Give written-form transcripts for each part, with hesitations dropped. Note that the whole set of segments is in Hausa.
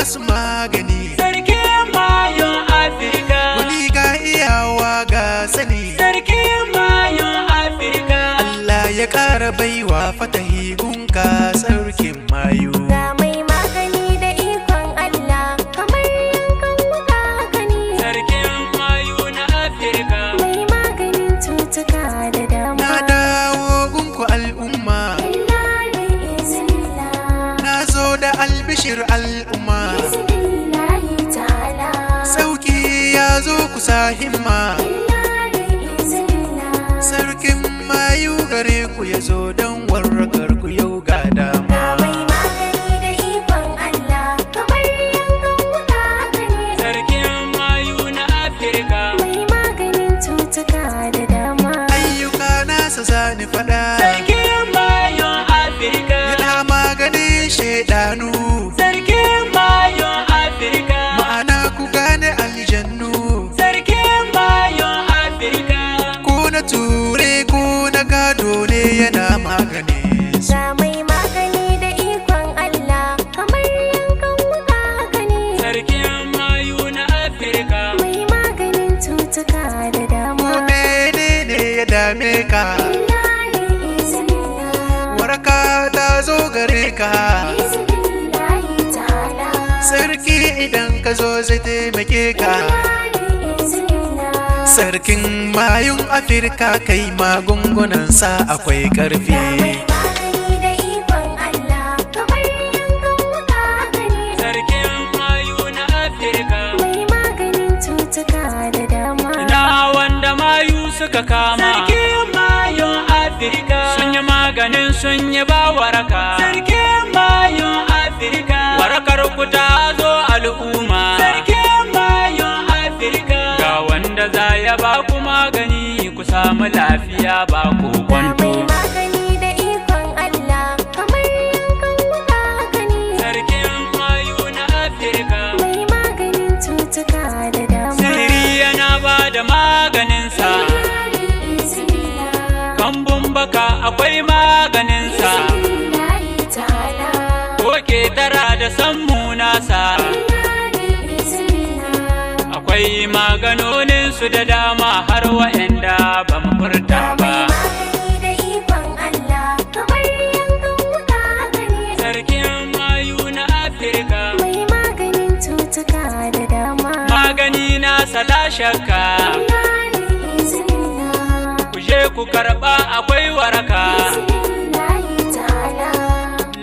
masu magani. Sarkin mayun Afirka, Wani ga iyawa ga sani. Sarkin mayun Afirka, Allah ya ƙara baiwa fatahi gunka sarkin mayu. Ga mai magani da ikon Allah, kamar yankan wuka haka ne. Sarkin mayu na Afirka, Mai maganin cutuka da dama. Na dawo gunku al'umma, Illa da izinillah, na zo da albishir al'umma. izinillahi ta'ala. Sauki ya zo kusa himma, Illa da izinillah, sarkin mayu gare ku ya zo don warrakar ku yau ga dama. ga mai magani da ikon Allah, kamar yankan wuka haka ne. Sarkin mayu na Afirka, Mai maganin cutuka da dama. Ayyuka nasa zani faɗa, Sarkin mayun Afirka, yana maganin shaidanu. Sarkin mayun Afirka, Ma'ana ku gane aljannu, Sarkin mayun Afirka, ko na ture ko na gado ne yana maganin su. Ga mai magani da ikon Allah, kamar yankan wuka haka ne. Sarkin mayu na Afirka, Mai maganin cutuka da dama. Menene ya dame ka? Illa da izinillah, Waraka ta zo gare ka. izinillahi ta'ala. Sarki idan ka zo zai taimake ka. Illa da izinillah, Sarkin mayun Afirka kai magungunansa akwai ga ƙarfi. mai magani da ikon Allah, kamar yankan wuka haka ne. Sarkin mayu na Afirka, Mai maganin cutuka da dama. ina wanda mayu suka kama. Sarkin mayun Afirka, sun yi maganin sun yi ba waraka. Sarkin mayun Afirka, warakar ku ta zo al'umma. Sarkin mayun Afirka, ga wanda za ya ba ku magani ku samu lafiya ba ku Ga kwanto. mai magani da ikon Allah, kamar yankan wuka haka ne. Sarkin mayu na Afirka, Mai maganin cutuka da dama. sihiri yana ba da maganinsa. Illa da izinillah, Kambun baka akwai maganinsa. izinillahi ta'ala. Koke tara da sammu nasa. Illa da izinillah, Akwai maganoninsu da dama har wa'anda ba mu furta ga ba. mai magani da ikon Allah, kamar yankan wuka haka ne. Sarkin mayu na Afirka, Mai maganin cutuka da dama. magani nasa la shakka. Illa da izinillah, Ku je ku karɓa akwai waraka. izinillahi ta'ala.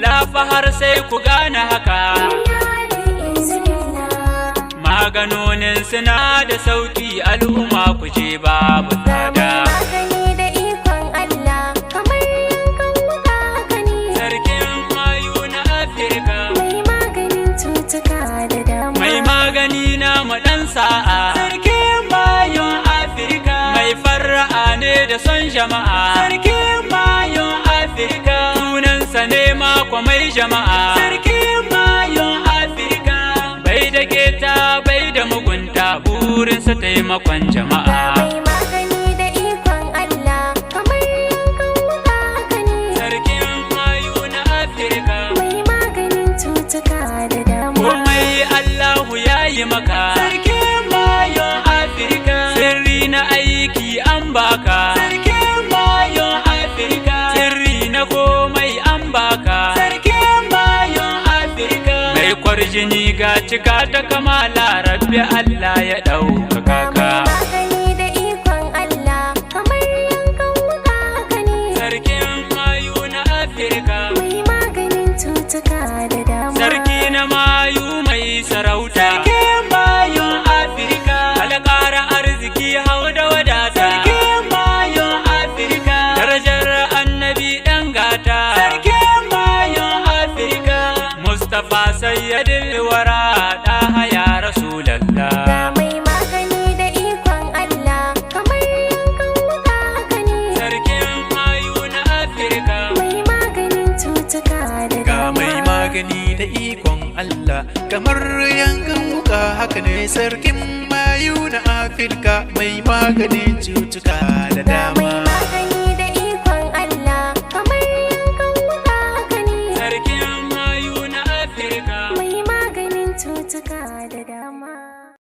Lafa har sai ku gane haka. Illa da izinillah, Maganonin suna da sauki al'umma ku je babu ga mai tsada. magani da ikon Allah, kamar yankan wuka haka ne. Sarkin mayu na Afirka, Mai maganin cutuka da dama. mai magani na maɗan sa'a. Sarkin mayun Afirka, mai farra'a ne da son jama'a. Sarkin mayun Afirka, sunansa ne mako mai jama'a. Sarkin mayun Afirka, bai da keta bai da mugunta burinsa taimakon Ga jama'a. mai magani da ikon Allah, kamar yankan wuka haka ne. Sarkin mayu na Afirka, Mai maganin cutuka da dama. komai Allahu ya yi maka. Sarkin mayun Afirka, sirri na aiki an baka. Sarkin mayun Afirka, sirri na komai an baka. Sarkin mayun Afirka, mai kwarjini ga cika ta kamala rabbi Allah ya ɗaukaka Ga ka. mai magani da ikon Allah, kamar yankan wuka haka ne. Sarkin mayu na Afirka, Mai maganin cutuka da dama. sarki na mayu mai sarauta. Sarkin mayun Afirka, alƙara arziki hau da wadata. Sarkin mayun Afirka, darajar annabi ɗan gata. Sarkin mayun Afirka, Mustapha sayyadin wara ɗaha ya Ga Rasulallah. mai magani da ikon Allah, kamar yankan wuka haka ne. Sarkin mayu na Afirka, Mai maganin cutuka da Ga dama. mai magani da ikon Allah, kamar yankan wuka haka ne sarkin mayu na Afirka mai maganin cutuka da dama.